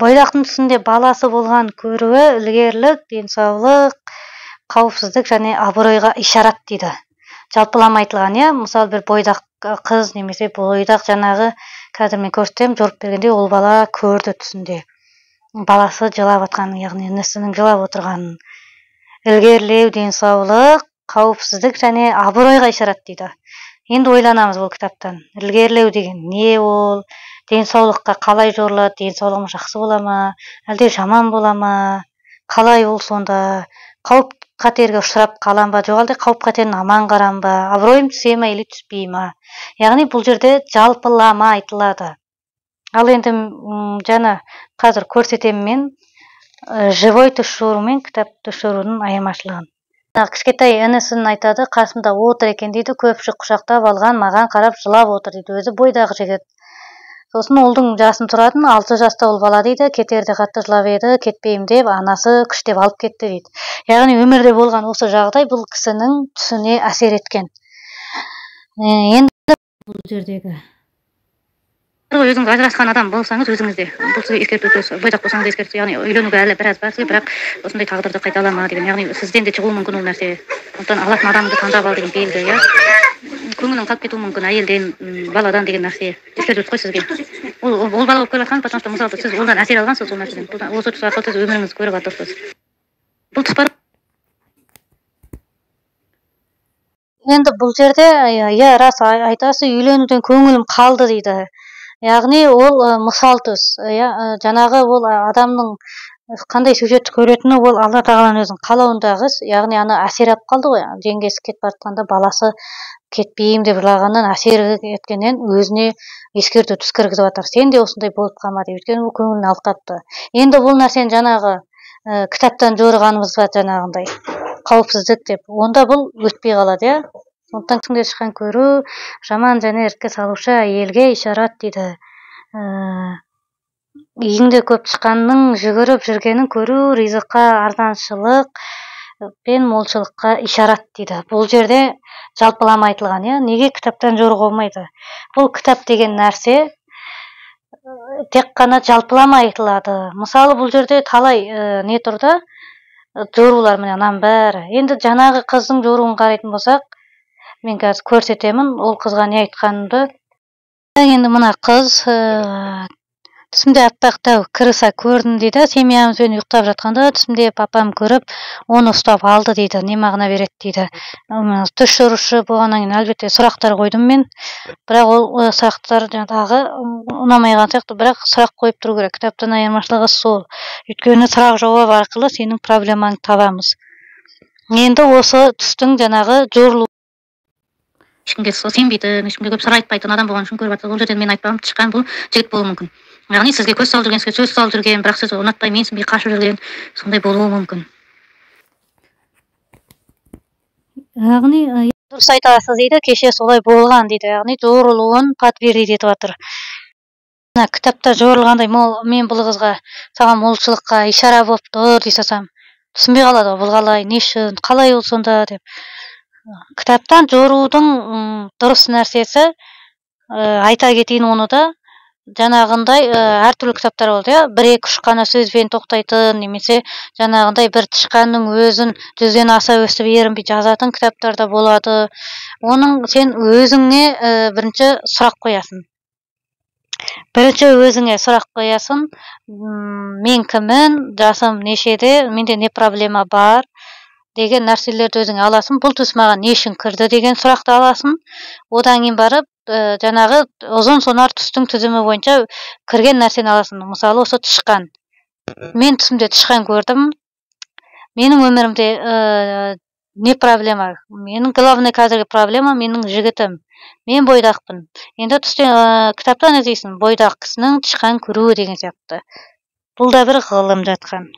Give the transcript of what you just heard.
Бойдақтың түсінде баласы болған көруі ілгерілік, денсаулық, қауіпсіздік және абыройға ишарат дейді. Жалпылама айтылған, мысалы бір бойдақ қыз немесе бойдақ жаңағы қазір мен көрсетемін, жорып бергенде ол бала көрді түсінде. Баласы жылап жатқанын, яғни інісінің жылап отырғанын. Ілгерілеу, денсаулық, қауіпсіздік және абыройға ишарат дейді. Енді ойланамыз бұл кітаптан. Ілгерілеу деген не ол? Денсаулыққа қалай жорылады? Денсаулығым жақсы бола ма? Әлде жаман бола ма? Қалай ол сонда? Қауіп қатерге ұшырап қалам ба? Жоқ әлде қауіп қатерін аман қарам ба? Абыройым түсе ма или түспей ма? Яғни бұл жерде жалпылама айтылады. Ал енді жаңа қазір көрсетемін мен живой түшіру мен кітап түшірудің айырмашылығын. Кішкентай інісін айтады, қасымда отыр екен дейді, көпшік құшақтап алған, маған қарап жылап отыр дейді, өзі бойдағы жігіт. Сосын ұлдың жасын тұратын, 6 жаста ол бала дейді, кетерде қатты жылап еді, кетпеймін деп, анасы күштеп алып кетті дейді. Яғни өмірде болған осы жағдай бұл кісінің түсіне әсер еткен. Енді бұл жердегі өзіңіз ажырасқан адам болсаңыз, өзіңізде бұл сізге ескерту, бойдақ болсаңыз ескерту, яғни үйленуге әлі біраз бар, бірақ осындай тағдырды қайталама деген, яғни сізден де шығуы мүмкін ол нәрсе. Сондықтан алатын адамыңды таңдап ал деген белгі, көңілің қалып кетуі мүмкін әйелден, баладан деген нәрсе ескерту қой сізге. Ол бала болып көріп жатқан, потому что мысалы сіз одан әсер алғансыз сол нәрседен. Осы тұс арқылы сіз өміріңізді көріп жатырсыз. Бұл тұс бар. Енді бұл жерде рас айтасы, үйленуден көңілім қалды дейді. Яғни ол мысал түс. Жаңағы ол адамның қандай сюжетті көретіні ол Алла тағаланың өзінің қалауындағы іс. Яғни ана әсер алып қалды ғой. Жеңгесі кетіп жатқанда баласы кетпеймін деп жылағаннан әсер еткеннен өзіне ескерту түс кіргізіп жатыр. Сен де осындай болып қалма деп. Өйткені ол көңілін алып қапты. Енді бұл нәрсені жаңағы кітаптан жорығанымыз ба жаңағындай қауіпсіздік деп. Онда бұл өтпей қалады, Сондықтан түсінде шыққан көру, жаман және іріткі салушы әйелге ишарат дейді. Үйіңде көп тышқанның жүгіріп жүргенін көру, ризыққа арзаншылық пен молшылыққа ишарат дейді. Бұл жерде жалпылама айтылған, Неге кітаптан жорығы болмайды? Бұл кітап деген нәрсе тек қана жалпылама айтылады. Мысалы бұл жерде талай не тұрды? Жорулар міне ананың бәрі. Енді жаңағы қыздың жоруын қарайтын болсақ, мен қазір көрсетемін, ол қызға не айтқанымды. Енді мына қыз түсімде аппақтау кіріса көрдім дейді. Семьямызбен ұйықтап жатқанда түсімде папам көріп, оны ұстап алды дейді. Не мағына береді дейді. Түс жорушы болғаннан кейін әлбетте сұрақтар қойдым мен. Бірақ ол сұрақтар жаңағы ұнамай қалған сияқты, бірақ сұрақ қойып тұру керек. Кітаптан айырмашылығы сол. Өйткені сұрақ жауап арқылы сенің проблемаңды табамыз. Енді осы түстің жаңағы жорылу ешкімге сенбейтін, ешкімге көп сыр айтпайтын адам болған үшін көріп жатыр. Ол жерден мен айтпағым, тышқан бұл жігіт болуы мүмкін. Яғни сізге көз салып жүрген, сізге сөз салып жүрген, бірақ сіз ұнатпай менсінбей қашып жүрген, сондай болуы мүмкін. Яғни дұрыс айтасыз дейді, кеше солай болған дейді. Яғни жорылуын подтвердить етіп жатыр. Кітапта жорылғандай, мен бұл қызға саған молшылыққа ишара болып тұр десем, түсінбей қалады, бұл қалай, не үшін, қалай ол сонда деп. Кітаптан жорудың дұрыс нәрсесі, айта кетейін оны да, жаңағындай әртүрлі кітаптар болды, бір-екі үш қана сөзбен тоқтайтын, немесе жаңағындай бір тышқанның өзін жүзден аса өстіп ерінбей жазатын кітаптар да болады. Оның сен өзіңе бірінші сұрақ қоясың. Мен кіммін, жасым нешеде, менде не проблема бар деген нәрселерді өзіңе аласың. Бұл түс маған не үшін кірді деген сұрақты аласың. Одан кейін барып, жаңағы ұзын сонар түстің тізімі бойынша кірген нәрсені аласың. Мысалы, осы тышқан. Мен түсімде тышқан көрдім. Менің өмірімде не проблема? Менің главный қазіргі проблема менің жігітім. Мен бойдақпын. Енді кітаптан іздейсің, бойдақ кісінің тышқан көруі деген сияқты. Бұл да бір ғылым жатқан.